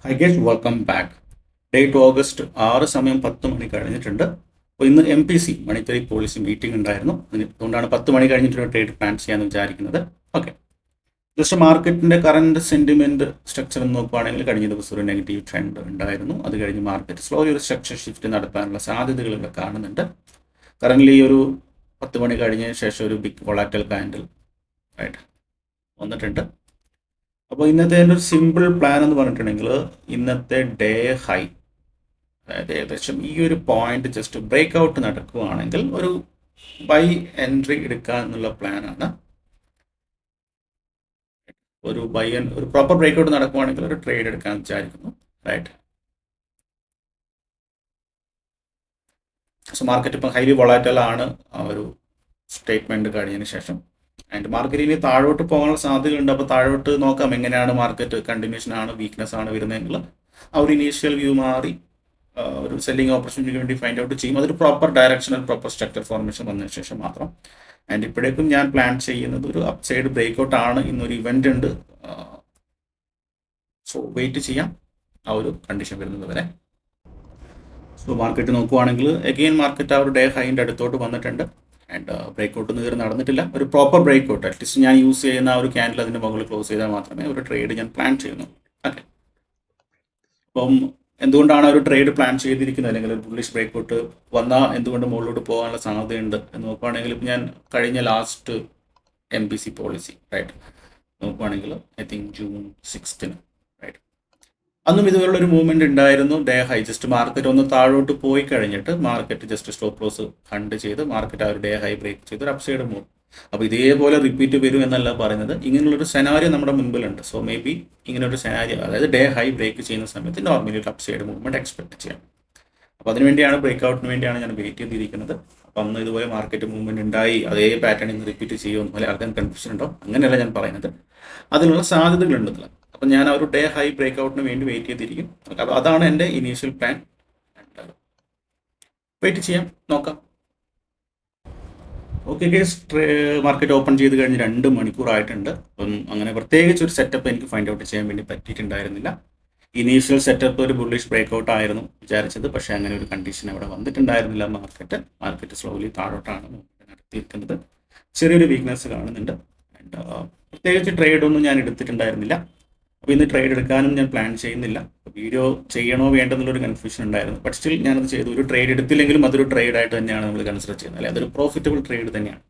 High guys, welcome back. Date August 6 സമയം 10 മണി കഴിഞ്ഞിട്ടുണ്ട്. അപ്പോൾ ഇന്ന് MPC മണിറ്ററി പോളിസി മീറ്റിംഗ് ഉണ്ടായിരുന്നു. അതുകൊണ്ടാണ് 10 മണി കഴിഞ്ഞിട്ടൊരു ട്രേഡ് പ്ലാൻ ചെയ്യാമെന്ന് വിചാരിക്കുന്നത്. ഓക്കെ, ജസ്റ്റ് മാർക്കറ്റിൻ്റെ കറണ്ട് സെൻറ്റിമെൻറ്റ് സ്ട്രക്ചർ നോക്കുകയാണെങ്കിൽ കഴിഞ്ഞ ദിവസം ഒരു നെഗറ്റീവ് ട്രെൻഡ് ഉണ്ടായിരുന്നു. അത് കഴിഞ്ഞ് മാർക്കറ്റ് സ്ലോലി ഒരു സ്ട്രക്ചർ ഷിഫ്റ്റ് നടത്താനുള്ള സാധ്യതകളൊക്കെ കാണുന്നുണ്ട്. കറൻ്റ്ലി ഒരു 10 മണി കഴിഞ്ഞതിന് ശേഷം ഒരു ബിഗ് വൊളാറ്റൽ കാൻഡിൽ ആയിട്ട് വന്നിട്ടുണ്ട്. അപ്പോൾ ഇന്നത്തെ ഒരു സിമ്പിൾ പ്ലാൻ എന്ന് പറഞ്ഞിട്ടുണ്ടെങ്കിൽ ഇന്നത്തെ ഡേ ഹൈ, അതായത് ഏകദേശം ഈ ഒരു പോയിന്റ് ജസ്റ്റ് ബ്രേക്ക് ഔട്ട് നടക്കുകയാണെങ്കിൽ ഒരു ബൈ എൻട്രി എടുക്കുക എന്നുള്ള പ്ലാനാണ്. ഒരു പ്രോപ്പർ ബ്രേക്ക് ഔട്ട് നടക്കുകയാണെങ്കിൽ ഒരു ട്രേഡ് എടുക്കാൻ വിചാരിക്കുന്നു. റൈറ്റ്, സോ മാർക്കറ്റ് ഇപ്പം ഹൈലി വൊളാറ്റൽ ആണ് ആ ഒരു സ്റ്റേറ്റ്മെന്റ് കഴിഞ്ഞതിന് ശേഷം. ആൻഡ് മാർക്കറ്റ് ഇനി താഴോട്ട് പോകാനുള്ള സാധ്യതയുണ്ട്. അപ്പോൾ താഴോട്ട് നോക്കാം എങ്ങനെയാണ് മാർക്കറ്റ് കണ്ടിന്യൂഷൻ ആണ് വീക്ക്നെസ് ആണ് വരുന്നതെങ്കിൽ ആ ഒരു ഇനീഷ്യൽ വ്യൂ മാറി ഒരു സെല്ലിംഗ് ഓപ്പർച്യൂണിറ്റിക്ക് വേണ്ടി ഫൈൻഡ് ഔട്ട് ചെയ്യും. അതൊരു proper directional proper structure formation വന്നതിന് ശേഷം മാത്രം. ആൻഡ് ഇപ്പോഴേക്കും ഞാൻ പ്ലാൻ ചെയ്യുന്നത് ഒരു അപ് സൈഡ് ബ്രേക്ക് ഔട്ട് ആണ്. ഇന്നൊരു ഇവന്റ് ഉണ്ട്, സോ വെയിറ്റ് ചെയ്യാം ആ ഒരു കണ്ടീഷൻ വരുന്നത് വരെ. സോ മാർക്കറ്റ് നോക്കുവാണെങ്കിൽ അഗെയിൻ മാർക്കറ്റ് ആ ഒരു ഡേ ഹൈൻ്റെ അടുത്തോട്ട് വന്നിട്ടുണ്ട്. ആൻഡ് ബ്രേക്ക് ഔട്ട് ഇതുവരെ നടന്നിട്ടില്ല. ഒരു പ്രോപ്പർ ബ്രേക്ക് ഔട്ട് അറ്റ്ലീസ്റ്റ് ഞാൻ യൂസ് ചെയ്യുന്ന ആ ഒരു ക്യാൻഡിൽ അതിൻ്റെ മുകളിൽ ക്ലോസ് ചെയ്താൽ മാത്രമേ ഒരു ട്രേഡ് ഞാൻ പ്ലാൻ ചെയ്യുന്നു. ഓക്കെ, അപ്പം എന്തുകൊണ്ടാണ് ഒരു ട്രേഡ് പ്ലാൻ ചെയ്തിരിക്കുന്നത്, അല്ലെങ്കിൽ ഒരു ബുള്ളിഷ് ബ്രേക്ക് ഔട്ട് വന്നാൽ എന്തുകൊണ്ട് മുകളിലോട്ട് പോകാനുള്ള സാധ്യതയുണ്ട് എന്ന് നോക്കുകയാണെങ്കിൽ ഇപ്പം ഞാൻ കഴിഞ്ഞ ലാസ്റ്റ് MPC പോളിസി റൈറ്റ് നോക്കുകയാണെങ്കിൽ ഐ തിങ്ക് June 6 റൈറ്റ്, അന്നും ഇതുപോലുള്ള ഒരു മൂവ്മെന്റ് ഉണ്ടായിരുന്നു. ഡേ ഹൈ ജസ്റ്റ് മാർക്കറ്റ് ഒന്ന് താഴോട്ട് പോയി കഴിഞ്ഞിട്ട് മാർക്കറ്റ് ജസ്റ്റ് സ്റ്റോപ്പ് ലോസ് കണ്ട് ചെയ്ത് മാർക്കറ്റ് ആ ഒരു ഡേ ഹൈ ബ്രേക്ക് ചെയ്ത് ഒരു അപ്സൈഡ് മൂവ്. അപ്പോൾ ഇതേപോലെ റിപ്പീറ്റ് വരും എന്നല്ല പറയുന്നത്, ഇങ്ങനെയുള്ളൊരു സെനാരിയോ നമ്മുടെ മുൻപിലുണ്ട്. സോ മേ ബി ഇങ്ങനൊരു സെനാരിയോ, അതായത് ഡേ ഹൈ ബ്രേക്ക് ചെയ്യുന്ന സമയത്ത് നോർമലി ഒരു അപ്സൈഡ് മൂവ്മെന്റ് എക്സ്പെക്ട് ചെയ്യാം. അപ്പോൾ അതിനുവേണ്ടിയാണ് ബ്രേക്ക് ഔട്ടിന് വേണ്ടിയാണ് ഞാൻ വെയിറ്റ് ചെയ്തിരിക്കുന്നത്. അപ്പം അന്ന് ഇതുപോലെ മാർക്കറ്റ് മൂവ്മെന്റ് ഉണ്ടായി, അതേ പാറ്റേൺ ഇന്ന് റിപ്പീറ്റ് ചെയ്യുമെന്ന് പോലെ ആൾക്കാർ കൺഫ്യൂഷൻ ഉണ്ടോ, അങ്ങനെയല്ല ഞാൻ പറയുന്നത്. അതിനുള്ള സാധ്യതകളുണ്ടെന്നില്ല. അപ്പം ഞാൻ ആ ഒരു ഡേ ഹൈ ബ്രേക്ക് ഔട്ടിന് വേണ്ടി വെയിറ്റ് ചെയ്തിരിക്കും. അപ്പോൾ അതാണ് എൻ്റെ ഇനീഷ്യൽ പ്ലാൻ. വെയിറ്റ് ചെയ്യാം, നോക്കാം. ഓക്കെ ഗൈസ്, മാർക്കറ്റ് ഓപ്പൺ ചെയ്ത് കഴിഞ്ഞ് 2 മണിക്കൂറായിട്ടുണ്ട്. അപ്പം അങ്ങനെ പ്രത്യേകിച്ച് ഒരു സെറ്റപ്പ് എനിക്ക് ഫൈൻഡ് ഔട്ട് ചെയ്യാൻ വേണ്ടി പറ്റിയിട്ടുണ്ടായിരുന്നില്ല. ഇനീഷ്യൽ സെറ്റപ്പ് ഒരു ബുള്ളിഷ് ബ്രേക്ക് ഔട്ട് ആയിരുന്നു വിചാരിച്ചത്, പക്ഷേ അങ്ങനെ ഒരു കണ്ടീഷൻ അവിടെ വന്നിട്ടുണ്ടായിരുന്നില്ല. മാർക്കറ്റ് സ്ലോലി താഴോട്ടാണ് നടത്തിയിരിക്കുന്നത്. ചെറിയൊരു വീക്ക്നെസ് കാണുന്നുണ്ട്. ആൻഡ് പ്രത്യേകിച്ച് ട്രേഡൊന്നും ഞാൻ എടുത്തിട്ടുണ്ടായിരുന്നില്ല. അപ്പോൾ ഇന്ന് ട്രേഡ് എടുക്കാനും ഞാൻ പ്ലാൻ ചെയ്യുന്നില്ല. വീഡിയോ ചെയ്യണോ വേണ്ടെന്നുള്ളൊരു കൺഫ്യൂഷൻ ഉണ്ടായിരുന്നു. ബട്ട് സ്റ്റിൽ ഞാനത് ചെയ്തു. ഒരു ട്രേഡ് എടുത്തില്ലെങ്കിലും അതൊരു ട്രേഡ് ആയിട്ട് തന്നെയാണ് നമ്മൾ കൺസിഡർ ചെയ്യുന്നത്, അല്ലെ അതൊരു പ്രോഫിറ്റബിൾ ട്രേഡ് തന്നെയാണ്.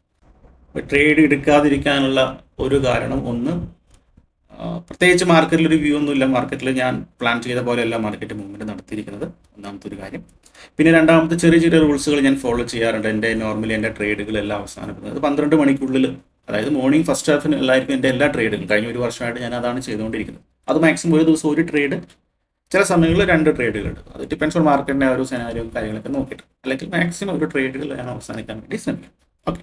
അപ്പോൾ ട്രേഡ് എടുക്കാതിരിക്കാനുള്ള ഒരു കാരണം, ഒന്ന് പ്രത്യേകിച്ച് മാർക്കറ്റിൽ ഒരു വ്യൂ ഒന്നുമില്ല. മാർക്കറ്റിൽ ഞാൻ പ്ലാൻ ചെയ്ത പോലെയല്ല മാർക്കറ്റ് മൂവ്മെൻറ്റ് നടത്തിയിരിക്കുന്നത്, ഒന്നാമത്തെ ഒരു കാര്യം. പിന്നെ രണ്ടാമത്തെ ചെറിയ ചെറിയ റൂൾസുകൾ ഞാൻ ഫോളോ ചെയ്യാറുണ്ട്. എൻ്റെ ട്രേഡുകളെല്ലാം അവസാനിക്കുന്നത് 12 മണിക്കുള്ളിൽ, അതായത് മോർണിംഗ് ഫസ്റ്റ് ഹാഫിന് എല്ലാവർക്കും എൻ്റെ എല്ലാ ട്രേഡുകളും കഴിഞ്ഞ ഒരു വർഷമായിട്ട് ഞാൻ അതാണ് ചെയ്തുകൊണ്ടിരിക്കുന്നത്. അത് മാക്സിമം ഒരു ദിവസം ഒരു ട്രേഡ്, ചില സമയങ്ങളിൽ 2 ട്രേഡുകളുണ്ട്. അത് ഡിപ്പെൻസ് ഓൺ മാർക്കറ്റിൻ്റെ ഒരു സെനാരിയോ കാര്യങ്ങളൊക്കെ നോക്കിയിട്ട്, അല്ലെങ്കിൽ മാക്സിമം ഒരു ട്രേഡുകൾ ഞാൻ അവസാനിക്കാൻ വേണ്ടി ശ്രമിക്കും. ഓക്കെ,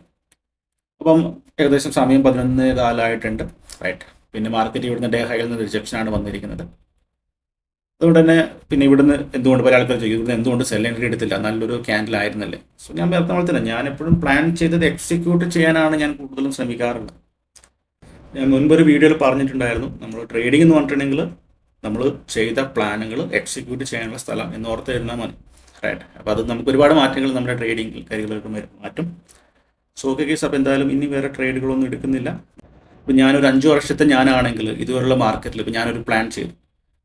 അപ്പം ഏകദേശം സമയം 11:15 റൈറ്റ്. പിന്നെ മാർക്കറ്റ് ഇവിടുന്ന് ഡേ ഹൈയിൽ നിന്ന് റിജക്ഷനാണ് വന്നിരിക്കുന്നത്. അതുകൊണ്ട് തന്നെ പിന്നെ ഇവിടുന്ന് എന്തുകൊണ്ട് പല ആൾക്കാർ ചെയ്യും, ഇവിടുന്ന് എന്തുകൊണ്ട് സെൽ എൻട്രി എടുത്തില്ല, നല്ലൊരു ക്യാൻഡിൽ ആയിരുന്നല്ലേ. സോ ഞാൻ പറഞ്ഞ പോലെ തന്നെ ഞാൻ എപ്പോഴും പ്ലാൻ ചെയ്തത് എക്സിക്യൂട്ട് ചെയ്യാനാണ് ഞാൻ കൂടുതലും ശ്രമിക്കാറുള്ളത്. ഞാൻ മുൻപൊരു വീഡിയോയിൽ പറഞ്ഞിട്ടുണ്ടായിരുന്നു, നമ്മൾ ട്രേഡിംഗ് എന്ന് പറഞ്ഞിട്ടുണ്ടെങ്കിൽ നമ്മൾ ചെയ്ത പ്ലാനുകൾ എക്സിക്യൂട്ട് ചെയ്യാനുള്ള സ്ഥലം എന്ന് ഓർത്ത് തരുന്നാൽ മതി. റൈറ്റ്, അപ്പോൾ അത് നമുക്ക് ഒരുപാട് മാറ്റങ്ങൾ നമ്മുടെ ട്രേഡിംഗ് കാര്യങ്ങളൊക്കെ മാറ്റും. സോ ഓക്കെ കേസ്, അപ്പോൾ എന്തായാലും ഇനി വേറെ ട്രേഡുകളൊന്നും എടുക്കുന്നില്ല. ഇപ്പോൾ ഞാനൊരു 5 വർഷത്തെ ഞാനാണെങ്കിൽ ഇതുവരെയുള്ള മാർക്കറ്റിൽ ഇപ്പോൾ ഞാനൊരു പ്ലാൻ ചെയ്തു,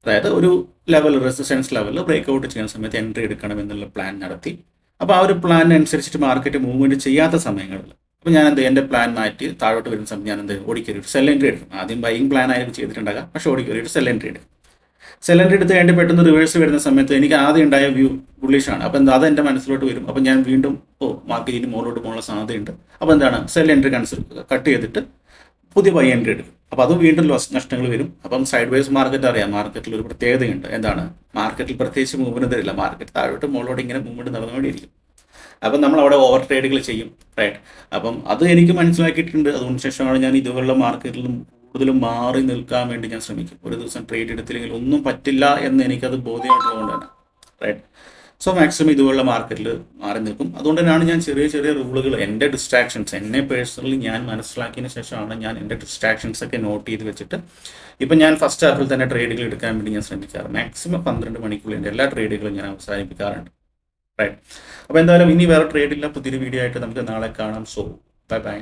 അതായത് ഒരു ലെവൽ റെസിസ്റ്റൻസ് ലെവലിൽ ബ്രേക്ക് ഔട്ട് ചെയ്യുന്ന സമയത്ത് എൻട്രി എടുക്കണം എന്നുള്ള പ്ലാൻ നടത്തി. അപ്പോൾ ആ ഒരു പ്ലാനിനനുസരിച്ചിട്ട് മാർക്കറ്റ് മൂവ്മെൻറ്റ് ചെയ്യാത്ത സമയങ്ങളിൽ അപ്പോൾ ഞാൻ എൻ്റെ പ്ലാൻ മാറ്റി താഴോട്ട് വരുന്ന സമയത്ത് ഞാൻ ഓടിക്കറിയിട്ട് സെൽ എൻട്രി എടുക്കും. ആദ്യം ബൈയിങ് പ്ലാൻ ആയിരിക്കും ചെയ്തിട്ടുണ്ടാകാം, പക്ഷേ ഓടിക്കറിയിട്ട് സെൽ എൻട്രി എടുക്കും. സെൽ എൻട്രി എടുത്ത് കഴിഞ്ഞിട്ട് പെട്ടെന്ന് റിവേഴ്സ് വരുന്ന സമയത്ത് എനിക്ക് ആദ്യം ഉണ്ടായ വ്യൂ ബുള്ളിഷാണ്. അപ്പോൾ അത് എൻ്റെ മനസ്സിലോട്ട് വരും. അപ്പോൾ ഞാൻ വീണ്ടും മാർക്കറ്റിന് മുകളിലോട്ട് പോകാനുള്ള സാധ്യതയുണ്ട്. അപ്പോൾ എന്താണ്, സെൽ എൻട്രി കട്ട് ചെയ്തിട്ട് പുതിയ ബൈ എൻട്രി എടുക്കും. അപ്പോൾ അത് വീണ്ടും നഷ്ടങ്ങൾ വരും. അപ്പം സൈഡ് വൈസ് മാർക്കറ്റ് അറിയാം, മാർക്കറ്റിൽ ഒരു പ്രത്യേകതയുണ്ട്. എന്താണ്, മാർക്കറ്റിൽ പ്രത്യേകിച്ച് മൂവ്മെൻറ്റ് തരില്ല. മാർക്കറ്റ് താഴോട്ട് മുകളിലോട്ട് ഇങ്ങനെ മൂവ്മെൻറ്റ് നടന്നുകൊണ്ടിരിക്കും. അപ്പം നമ്മൾ അവിടെ ഓവർ ട്രേഡുകൾ ചെയ്യും. റൈറ്റ്, അപ്പം അത് എനിക്ക് മനസ്സിലാക്കിയിട്ടുണ്ട്. അതുകൊണ്ട് ശേഷമാണ് ഞാൻ ഇതുപോലുള്ള മാർക്കറ്റിലും കൂടുതലും മാറി നിൽക്കാൻ വേണ്ടി ഞാൻ ശ്രമിക്കും. ഒരു ദിവസം ട്രേഡ് എടുത്തില്ലെങ്കിൽ ഒന്നും പറ്റില്ല എന്ന് എനിക്കത് ബോധ്യമായിട്ടുള്ളതുകൊണ്ടാണ്. റൈറ്റ്, സോ മാക്സിമം ഇതുപോലുള്ള മാർക്കറ്റിൽ മാറി നിൽക്കും. അതുകൊണ്ട് തന്നെയാണ് ഞാൻ ചെറിയ ചെറിയ റൂളുകൾ, എൻ്റെ ഡിസ്ട്രാക്ഷൻസ്, എന്നെ പേഴ്സണലി ഞാൻ മനസ്സിലാക്കിയതിന് ശേഷമാണ് ഞാൻ എൻ്റെ ഡിസ്ട്രാക്ഷൻസ് ഒക്കെ നോട്ട് ചെയ്ത് വെച്ചിട്ട് ഇപ്പം ഞാൻ ഫസ്റ്റ് ഹാഫിൽ തന്നെ ട്രേഡുകൾ എടുക്കാൻ വേണ്ടി ഞാൻ ശ്രമിക്കാറ്. മാക്സിമം 12 മണിക്കുള്ളിൽ എൻ്റെ എല്ലാ ട്രേഡുകളും ഞാൻ അവസാനിപ്പിക്കാറുണ്ട്. റൈറ്റ്. അപ്പോൾ എന്തായാലും ഇനി വേറെ ട്രേഡില്ല, പുതിയൊരു വീഡിയോ ആയിട്ട് നമുക്ക് നാളെ കാണാം. So bye bye.